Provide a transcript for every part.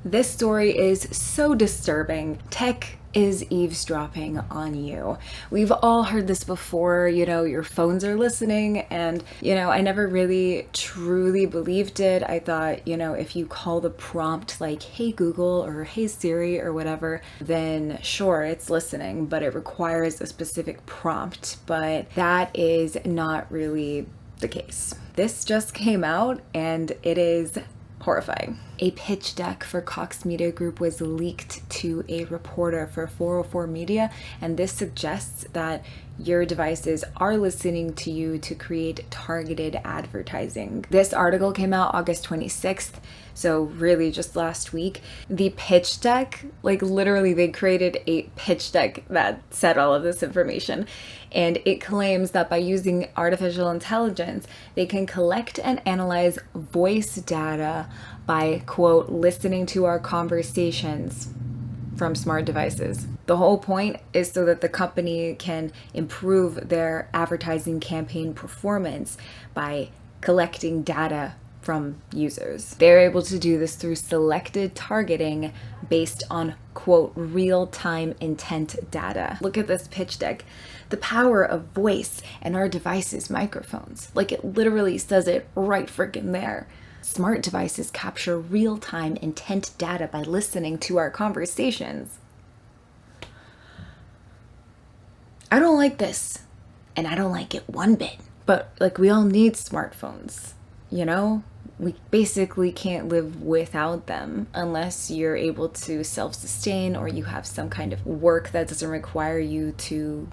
This story is so disturbing. Tech is eavesdropping on you. We've all heard this before, your phones are listening, and, I never really truly believed it. I thought, if you call the prompt like, hey Google or hey Siri or whatever, then sure, it's listening, but it requires a specific prompt. But that is not really the case. This just came out and it is horrifying. A pitch deck for Cox Media Group was leaked to a reporter for 404 Media, and this suggests that your devices are listening to you to create targeted advertising. This article came out August 26th, so really just last week. The pitch deck, literally they created a pitch deck that said all of this information, and it claims that by using artificial intelligence, they can collect and analyze voice data by, quote, listening to our conversations from smart devices. The whole point is so that the company can improve their advertising campaign performance by collecting data from users. They're able to do this through selected targeting based on, quote, real-time intent data. Look at this pitch deck. The power of voice and our devices' microphones. It literally says it right freaking there. Smart devices capture real-time intent data by listening to our conversations. I don't like this, and I don't like it one bit. But we all need smartphones, We basically can't live without them unless you're able to self-sustain or you have some kind of work that doesn't require you to,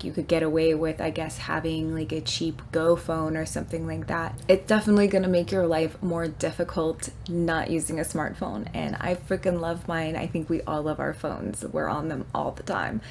you could get away with, I guess, having a cheap Go phone or something like that. It's definitely going to make your life more difficult not using a smartphone. And I freaking love mine. I think we all love our phones. We're on them all the time.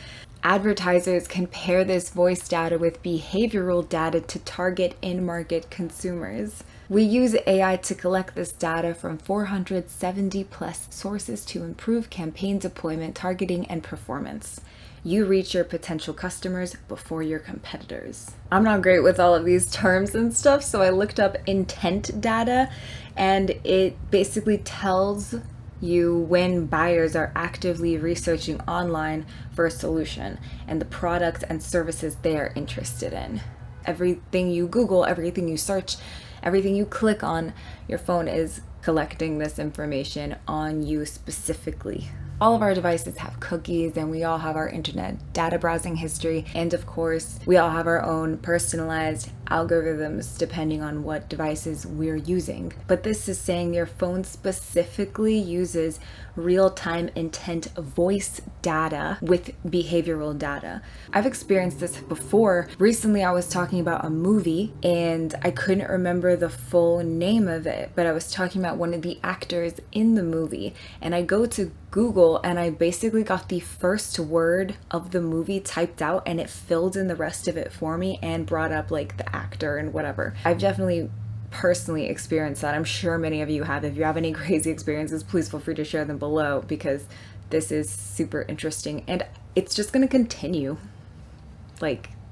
Advertisers can pair this voice data with behavioral data to target in-market consumers. We use AI to collect this data from 470 plus sources to improve campaign deployment, targeting, and performance. You reach your potential customers before your competitors. I'm not great with all of these terms and stuff, so I looked up intent data, and it basically tells you when buyers are actively researching online for a solution and the products and services they are interested in. Everything you Google, everything you search, everything you click on your phone is collecting this information on you specifically. All of our devices have cookies, and we all have our internet data browsing history. And of course, we all have our own personalized algorithms depending on what devices we're using. But this is saying your phone specifically uses real-time intent voice data with behavioral data. I've experienced this before. Recently, I was talking about a movie and I couldn't remember the full name of it, but I was talking about one of the actors in the movie, and I go to Google and I basically got the first word of the movie typed out, and it filled in the rest of it for me and brought up the actor and whatever. I've definitely personally experienced that. I'm sure many of you have. If you have any crazy experiences, please feel free to share them below, because this is super interesting and it's just going to continue.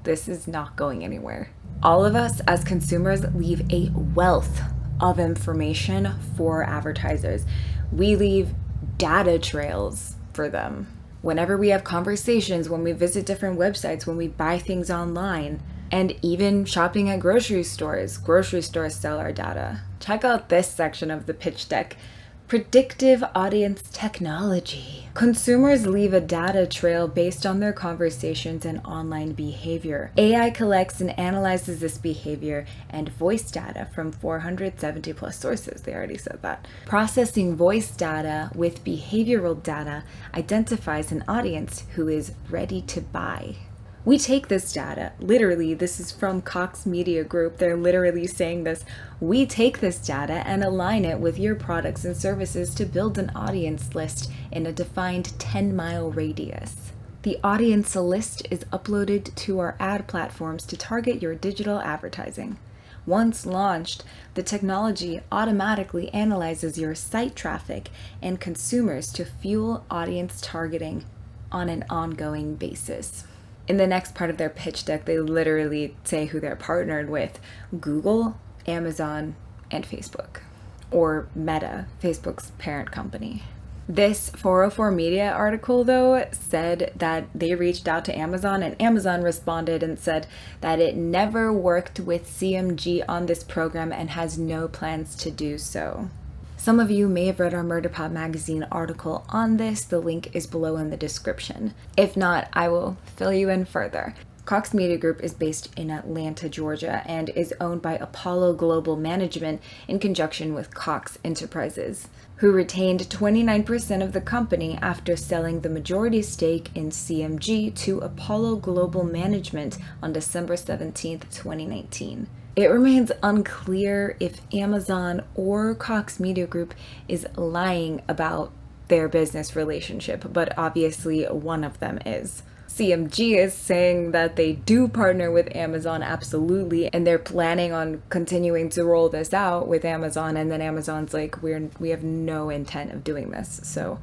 This is not going anywhere. All of us as consumers leave a wealth of information for advertisers. We leave data trails for them. Whenever we have conversations, when we visit different websites, when we buy things online, and even shopping at grocery stores sell our data. Check out this section of the pitch deck. Predictive audience technology. Consumers leave a data trail based on their conversations and online behavior. AI collects and analyzes this behavior and voice data from 470 plus sources. They already said that. Processing voice data with behavioral data identifies an audience who is ready to buy. We take this data, literally, this is from Cox Media Group, they're literally saying this. We take this data and align it with your products and services to build an audience list in a defined 10-mile radius. The audience list is uploaded to our ad platforms to target your digital advertising. Once launched, the technology automatically analyzes your site traffic and consumers to fuel audience targeting on an ongoing basis. In the next part of their pitch deck, they literally say who they're partnered with: Google, Amazon, and Facebook. Or Meta, Facebook's parent company. This 404 Media article, though, said that they reached out to Amazon, and Amazon responded and said that it never worked with CMG on this program and has no plans to do so. Some of you may have read our MurderPod magazine article on this. The link is below in the description. If not, I will fill you in further. Cox Media Group is based in Atlanta, Georgia, and is owned by Apollo Global Management in conjunction with Cox Enterprises, who retained 29% of the company after selling the majority stake in CMG to Apollo Global Management on December 17, 2019. It remains unclear if Amazon or Cox Media Group is lying about their business relationship, but obviously one of them is. CMG is saying that they do partner with Amazon, absolutely, and they're planning on continuing to roll this out with Amazon, and then Amazon's like, we have no intent of doing this, so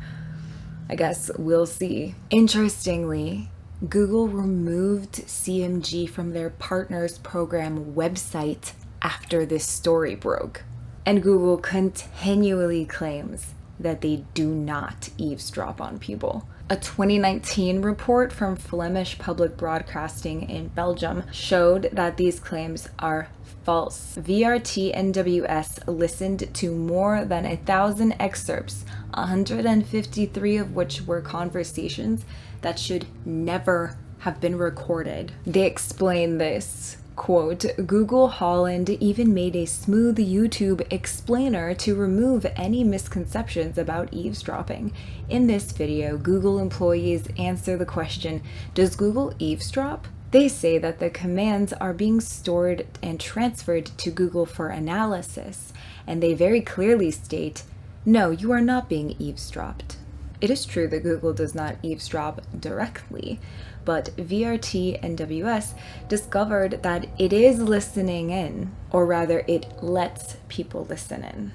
I guess we'll see. Interestingly, Google removed CMG from their Partners Program website after this story broke, and Google continually claims that they do not eavesdrop on people. A 2019 report from Flemish Public Broadcasting in Belgium showed that these claims are false. VRT NWS listened to more than 1,000 excerpts, 153 of which were conversations that should never have been recorded. They explain this. Quote, Google Holland even made a smooth YouTube explainer to remove any misconceptions about eavesdropping. In this video, Google employees answer the question, does Google eavesdrop? They say that the commands are being stored and transferred to Google for analysis, and they very clearly state, no, you are not being eavesdropped. It is true that Google does not eavesdrop directly, but VRT NWS discovered that it is listening in, or rather it lets people listen in.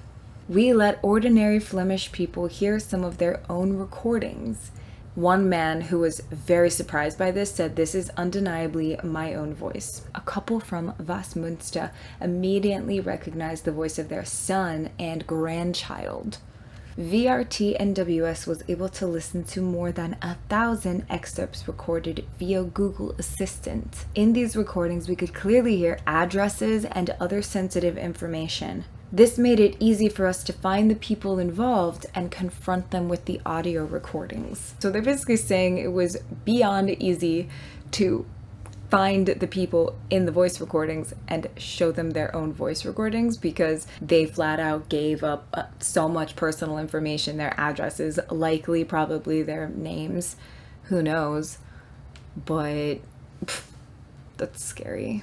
We let ordinary Flemish people hear some of their own recordings. One man who was very surprised by this said, this is undeniably my own voice. A couple from Westminster immediately recognized the voice of their son and grandchild. VRT NWS was able to listen to more than 1,000 excerpts recorded via Google Assistant. In these recordings, we could clearly hear addresses and other sensitive information. This made it easy for us to find the people involved and confront them with the audio recordings. So they're basically saying it was beyond easy to find the people in the voice recordings and show them their own voice recordings because they flat out gave up so much personal information, their addresses, likely probably their names, who knows, but that's scary.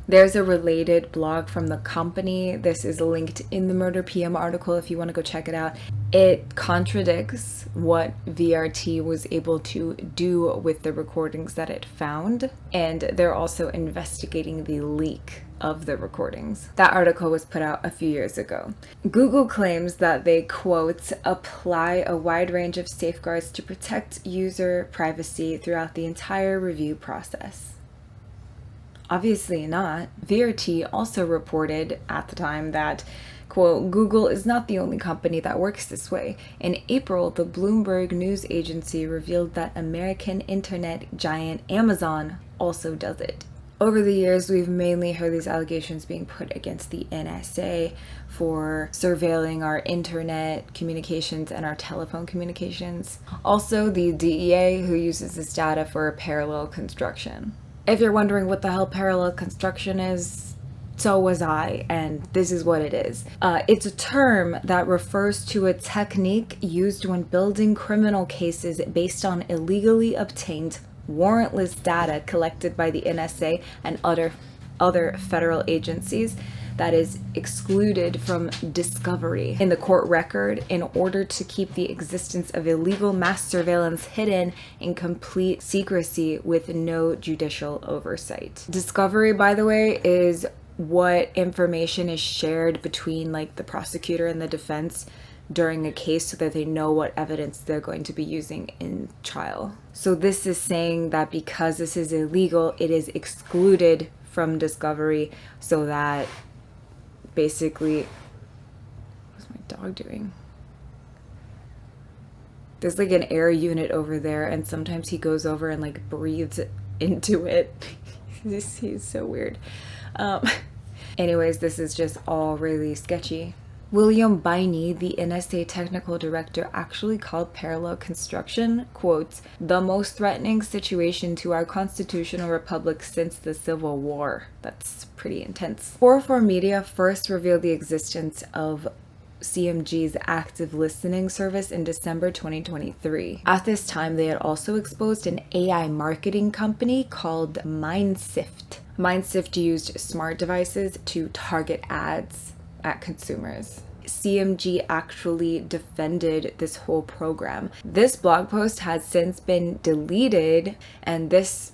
There's a related blog from the company. This is linked in the Murder PM article if you want to go check it out. It contradicts what VRT was able to do with the recordings that it found, and they're also investigating the leak of the recordings. That article was put out a few years ago. Google claims that they, quote, apply a wide range of safeguards to protect user privacy throughout the entire review process. Obviously not. VRT also reported at the time that, quote, Google is not the only company that works this way. In April, the Bloomberg news agency revealed that American internet giant Amazon also does it. Over the years, we've mainly heard these allegations being put against the NSA for surveilling our internet communications and our telephone communications. Also, the DEA, who uses this data for parallel construction. If you're wondering what the hell parallel construction is, so was I, and this is what it is. It's a term that refers to a technique used when building criminal cases based on illegally obtained warrantless data collected by the NSA and other federal agencies that is excluded from discovery in the court record in order to keep the existence of illegal mass surveillance hidden in complete secrecy with no judicial oversight. Discovery, by the way, is what information is shared between like the prosecutor and the defense during a case so that they know what evidence they're going to be using in trial. So this is saying that because this is illegal, it is excluded from discovery so that basically, what's my dog doing? There's like an air unit over there, and sometimes he goes over and like breathes into it. He's so weird. Anyways, this is just all really sketchy. William Biney, the NSA technical director, actually called parallel construction, quote, the most threatening situation to our constitutional republic since the Civil War. That's pretty intense. 404 Media first revealed the existence of CMG's active listening service in December 2023. At this time, they had also exposed an AI marketing company called MindSift. MindSift used smart devices to target ads at consumers. CMG actually defended this whole program. This blog post has since been deleted, and this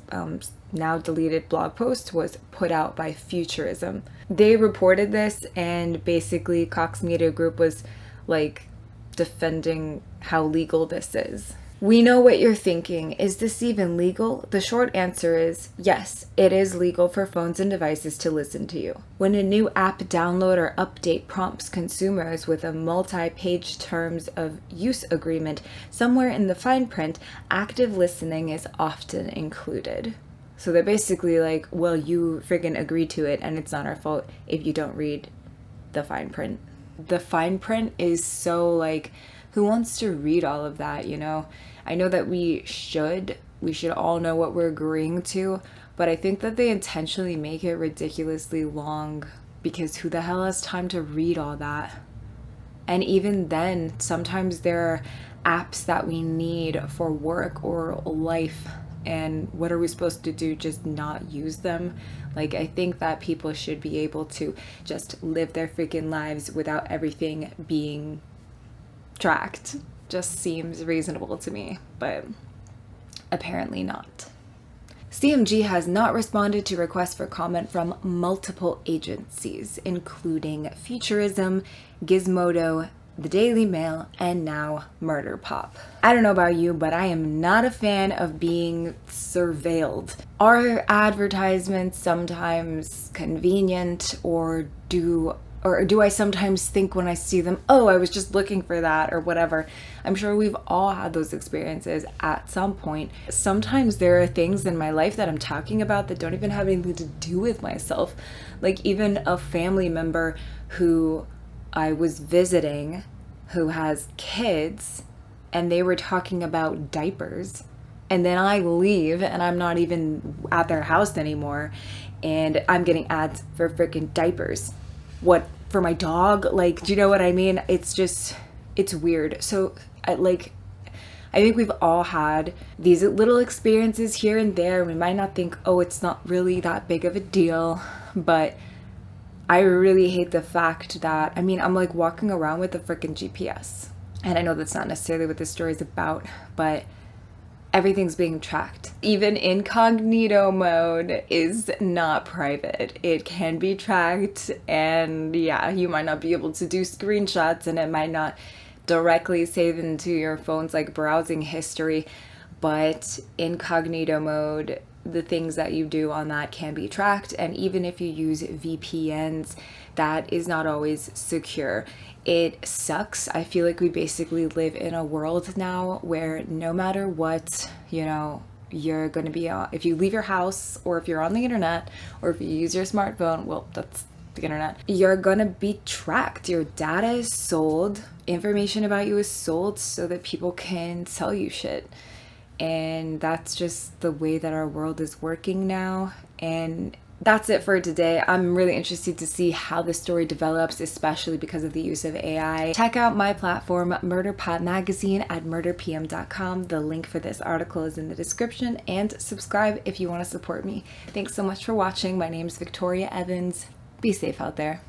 now deleted blog post was put out by Futurism. They reported this, and basically Cox Media Group was like defending how legal this is. We know what you're thinking. Is this even legal? The short answer is yes, it is legal for phones and devices to listen to you. When a new app download or update prompts consumers with a multi-page terms of use agreement, somewhere in the fine print, active listening is often included. So they're basically like, well, you friggin' agreed to it, and it's not our fault if you don't read the fine print. The fine print is so like, who wants to read all of that, you know? I know that we should all know what we're agreeing to, but I think that they intentionally make it ridiculously long, because who the hell has time to read all that? And even then, sometimes there are apps that we need for work or life, and what are we supposed to do? Just not use them? Like, I think that people should be able to just live their freaking lives without everything being tracked. Just seems reasonable to me, but apparently not. CMG has not responded to requests for comment from multiple agencies, including Futurism, Gizmodo, the Daily Mail, and now Murder Pop. I don't know about you, but I am not a fan of being surveilled. Are advertisements sometimes convenient, or do I sometimes think when I see them, oh, I was just looking for that, or whatever? I'm sure we've all had those experiences at some point. Sometimes there are things in my life that I'm talking about that don't even have anything to do with myself. Like even a family member who I was visiting who has kids, and they were talking about diapers. And then I leave and I'm not even at their house anymore, and I'm getting ads for freaking diapers. What, for my dog? Like, do you know what I mean? It's just, it's weird. So I think we've all had these little experiences here and there. We might not think, oh, it's not really that big of a deal, but I really hate the fact that, I mean, I'm like walking around with a freaking GPS. And I know that's not necessarily what this story is about, but everything's being tracked. Even incognito mode is not private. It can be tracked, and yeah, you might not be able to do screenshots, and it might not directly save into your phone's like browsing history, but incognito mode, the things that you do on that can be tracked. And even if you use VPNs, that is not always secure. It sucks. I feel like we basically live in a world now where no matter what, you know, you're going to be on, if you leave your house, or if you're on the internet, or if you use your smartphone, well, that's the internet, you're going to be tracked. Your data is sold. Information about you is sold so that people can sell you shit. And that's just the way that our world is working now. And that's it for today. I'm really interested to see how this story develops, especially because of the use of AI. Check out my platform, Murder Pop Magazine, at murderpm.com. The link for this article is in the description, and subscribe if you want to support me. Thanks so much for watching. My name's Victoria Evans. Be safe out there.